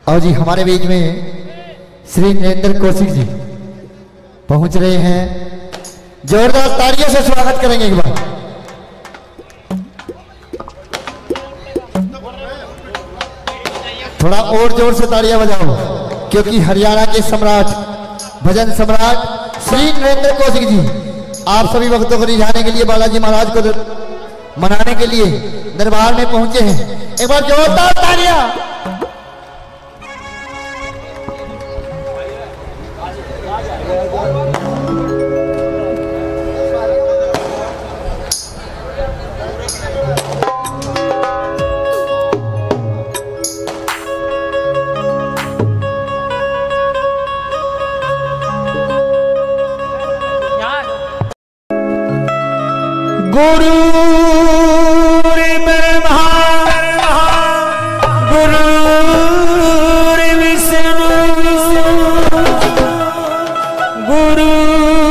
और जी हमारे बीच में श्री नरेंद्र कौशिक जी पहुंच रहे हैं, जोरदार तालियों से स्वागत करेंगे एक बार। थोड़ा और जोर से तालियां बजाओ, क्योंकि हरियाणा के सम्राट, भजन सम्राट श्री नरेंद्र कौशिक जी आप सभी भक्तों को रिझाने के लिए, बालाजी महाराज को मनाने के लिए दरबार में पहुंचे हैं। एक बार जोरदार तालियां। गुरु ब्रह्मा गुरु विष्णु गुरुदेव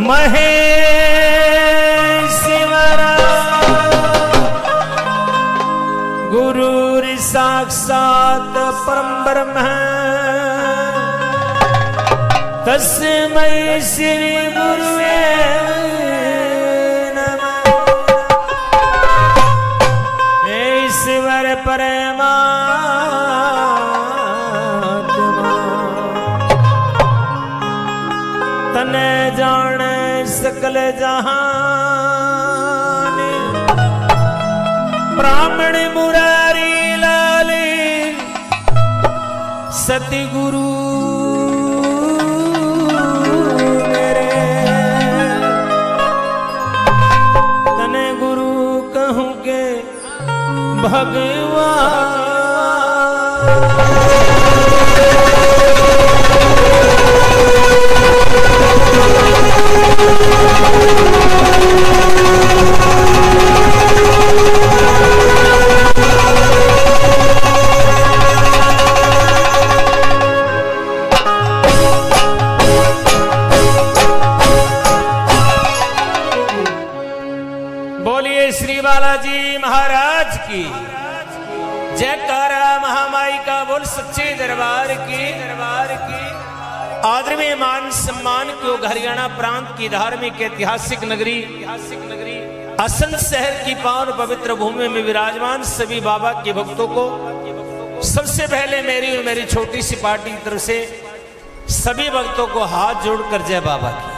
महेश्वरा गुरुर साक्षात परम ब्रह्म तस्मै श्री गुरुवे नमः। ईश्वर परमात्मा तने जाने सकल जहान, ब्राह्मण मुरारी लाले सतगुरु भगवान। बोलिए श्री बालाजी महाराज की जयकारा, महामाई का बोल सच्चे दरबार की आदरणीय मान सम्मान को हरियाणा प्रांत की धार्मिक ऐतिहासिक नगरी असंध शहर की पावन पवित्र भूमि में विराजमान सभी बाबा के भक्तों को सबसे पहले मेरी और मेरी छोटी सी पार्टी की तरफ से सभी भक्तों को हाथ जोड़कर जय बाबा की।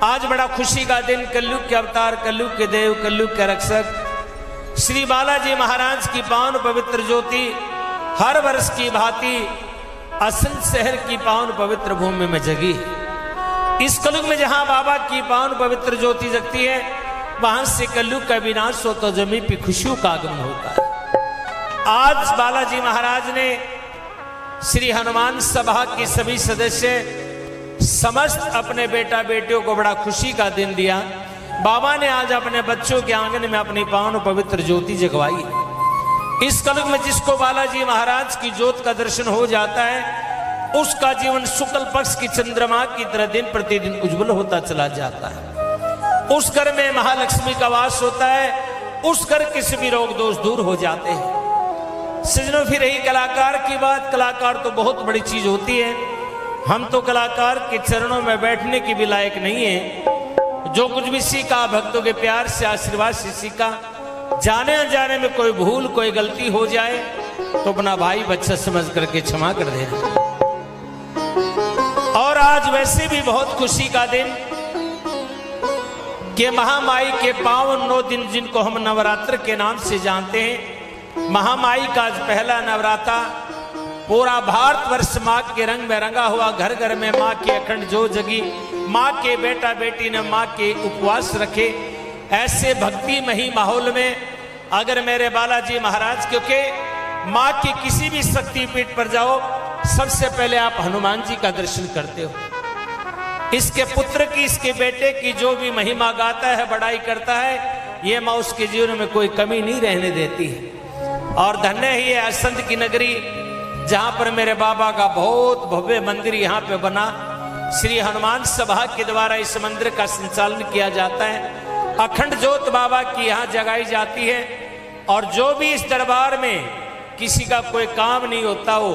आज बड़ा खुशी का दिन, कलयुग के अवतार, कलयुग के देव, कलयुग के रक्षक श्री बालाजी महाराज की पावन पवित्र ज्योति हर वर्ष की भांति असंध शहर की पावन पवित्र भूमि में जगी। इस कलयुग में जहां बाबा की पावन पवित्र ज्योति जगती है, वहां से कलयुग का विनाश हो तो जमीन पर खुशियों का आगमन होता है। आज बालाजी महाराज ने श्री हनुमान सभा के सभी सदस्य समस्त अपने बेटा बेटियों को बड़ा खुशी का दिन दिया। बाबा ने आज अपने बच्चों के आंगन में अपनी पावन पवित्र ज्योति जगवाई। इस कलयुग में जिसको बालाजी महाराज की ज्योत का दर्शन हो जाता है, उसका जीवन शुक्ल पक्ष की चंद्रमा की तरह दिन प्रतिदिन उज्जवल होता चला जाता है। उस घर में महालक्ष्मी का वास होता है, उस घर के सभी रोग दोष दूर हो जाते हैं। सजनों, फिर रही कलाकार की बात। कलाकार तो बहुत बड़ी चीज होती है। हम तो कलाकार के चरणों में बैठने की भी लायक नहीं है। जो कुछ भी सीखा भक्तों के प्यार से, आशीर्वाद से सीखा। जाने अनजाने में कोई भूल, कोई गलती हो जाए तो अपना भाई बच्चा समझ करके क्षमा कर देना। और आज वैसे भी बहुत खुशी का दिन कि महामाई के पावन 9 दिन, जिनको हम नवरात्र के नाम से जानते हैं, महामाई का आज पहला नवरात्र पूरा भारतवर्ष माँ के रंग में रंगा हुआ। घर घर में माँ की अखंड जो जगी, माँ के बेटा बेटी ने माँ के उपवास रखे। ऐसे भक्तिमयी माहौल में अगर मेरे बालाजी महाराज, क्योंकि माँ की किसी भी शक्तिपीठ पर जाओ, सबसे पहले आप हनुमान जी का दर्शन करते हो। इसके पुत्र की, इसके बेटे की जो भी महिमा गाता है, बड़ाई करता है, ये माँ उसके जीवन में कोई कमी नहीं रहने देती है। और धन्य ही है असंध की नगरी, जहां पर मेरे बाबा का बहुत भव्य मंदिर यहाँ पे बना। श्री हनुमान सभा के द्वारा इस मंदिर का संचालन किया जाता है। अखंड ज्योत बाबा की यहाँ जगाई जाती है। और जो भी इस दरबार में किसी का कोई काम नहीं होता हो,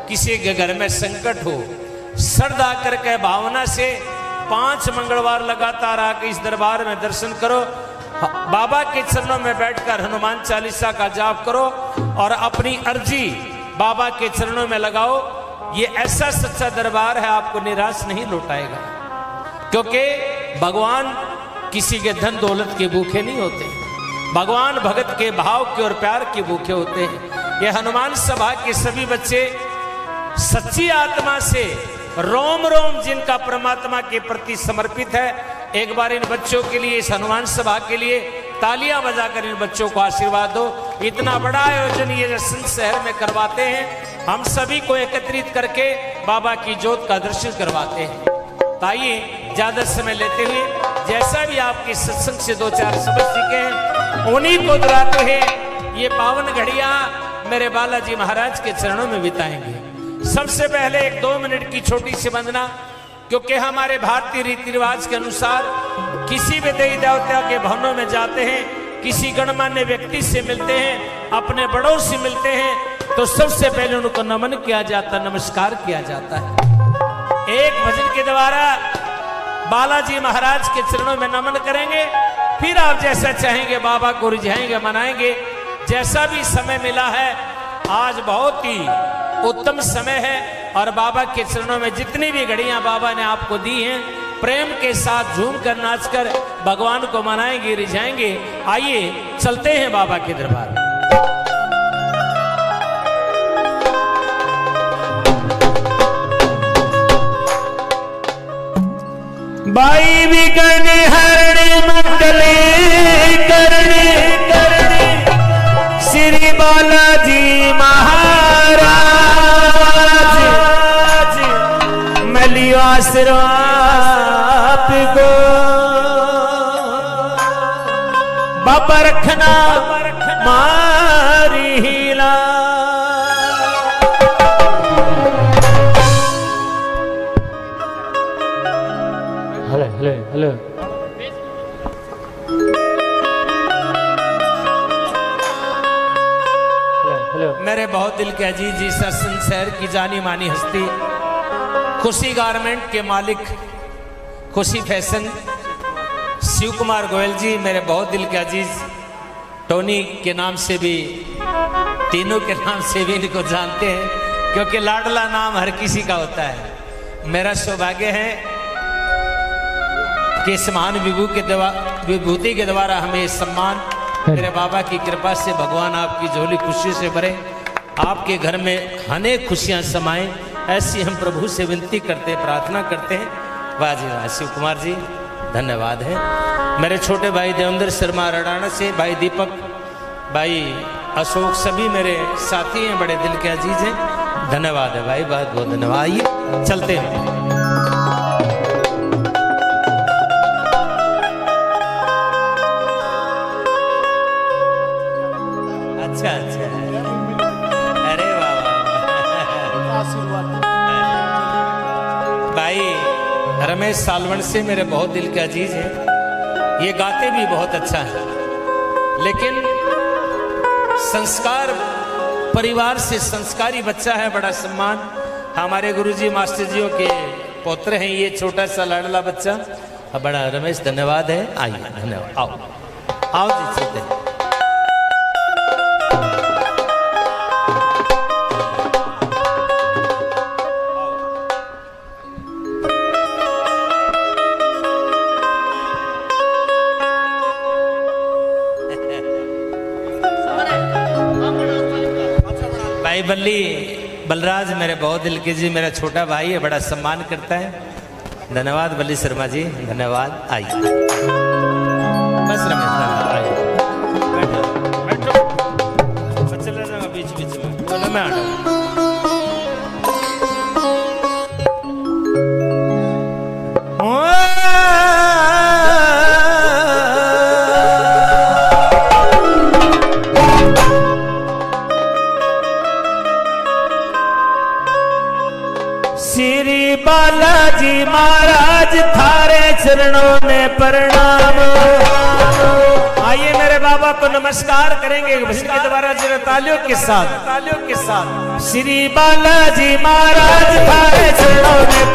किसी के घर में संकट हो, श्रद्धा करके भावना से 5 मंगलवार लगातार आके इस दरबार में दर्शन करो, बाबा के चरणों में बैठकर हनुमान चालीसा का जाप करो और अपनी अर्जी बाबा के चरणों में लगाओ। ये ऐसा सच्चा दरबार है, आपको निराश नहीं लौटाएगा, क्योंकि भगवान किसी के धन दौलत के भूखे नहीं होते। भगवान भगत के भाव के और प्यार के भूखे होते हैं। ये हनुमान सभा के सभी बच्चे सच्ची आत्मा से रोम रोम जिनका परमात्मा के प्रति समर्पित है, एक बार इन बच्चों के लिए, इस हनुमान सभा के लिए तालियां बजाकर इन बच्चों को आशीर्वाद दो। इतना बड़ा आयोजन ये असन शहर में करवाते हैं, हम सभी को एकत्रित करके बाबा की ज्योत का दर्शन करवाते हैं। आइए ज्यादा समय लेते हुए, जैसा भी आपके सत्संग से 2-4 शब्द सीखे हैं उन्हीं को दोहराते हैं ये पावन घड़ियां मेरे बालाजी महाराज के चरणों में बिताएंगे। सबसे पहले एक 2 मिनट की छोटी सी वंदना, क्योंकि हमारे भारतीय रीति रिवाज के अनुसार किसी भी देवी देवता के भवनों में जाते हैं, किसी गणमान्य व्यक्ति से मिलते हैं, अपने बड़ों से मिलते हैं, तो सबसे पहले उनको नमन किया जाता, नमस्कार किया जाता है। एक भजन के द्वारा बालाजी महाराज के चरणों में नमन करेंगे, फिर आप जैसा चाहेंगे बाबा को रिझाएंगे, मनाएंगे। जैसा भी समय मिला है, आज बहुत ही उत्तम समय है और बाबा के चरणों में जितनी भी घड़ियां बाबा ने आपको दी हैं, प्रेम के साथ झूम कर नाच कर भगवान को मनाएंगे, रिझाएंगे। आइए चलते हैं बाबा के दरबार में। बाई विघ्न हरणे मंगले करणे श्री बालाजी महाराज, मैं लियो आशीर्वाद को बाबा रखना मारी हिला। हेलो हेलो मेरे बहुत दिल के अजीज जी, सत्संग शहर की जानी मानी हस्ती, खुशी गारमेंट के मालिक, खुशी फैशन, शिव कुमार गोयल जी, मेरे बहुत दिल के अजीज, टोनी के नाम से भी, तीनों के नाम से भी इनको जानते हैं, क्योंकि लाडला नाम हर किसी का होता है। मेरा सौभाग्य है कि इस महान विभूति के द्वारा हमें सम्मान, मेरे बाबा की कृपा से भगवान आपकी झोली खुशी से भरे, आपके घर में अनेक खुशियां समाएं, ऐसी हम प्रभु से विनती करते, प्रार्थना करते हैं। वाह जी वाह, शिव कुमार जी धन्यवाद है। मेरे छोटे भाई देवेंद्र शर्मा रडाना से, भाई दीपक, भाई अशोक, सभी मेरे साथी हैं, बड़े दिल के अजीज हैं। धन्यवाद है भाई, बहुत बहुत धन्यवाद। आइए चलते हैं। अच्छा अच्छा, अरे वाह, भाई रमेश सालवन से मेरे बहुत दिल के अजीज हैं। ये गाते भी बहुत अच्छा है, लेकिन संस्कार, परिवार से संस्कारी बच्चा है, बड़ा सम्मान। हमारे गुरुजी मास्टर जियों के पौत्र हैं ये छोटा सा लाडला बच्चा, बड़ा रमेश धन्यवाद है। आइए धन्यवाद, आओ आओ जी चलते हैं। भाई बलराज मेरे बहुत दिल के जी, मेरा छोटा भाई है, बड़ा सम्मान करता है। धन्यवाद बल्ली शर्मा जी, धन्यवाद। आइए बस रमेश आइए, बैठो, चले जाऊंगा बीच बीच में, बोलो मैं आ श्री बालाजी बालाजी महाराज थारे चरणों में प्रणाम। आइए मेरे बाबा को नमस्कार करेंगे भजन के द्वारा जरा तालियों के साथ। श्री बालाजी महाराज थारे चरणों में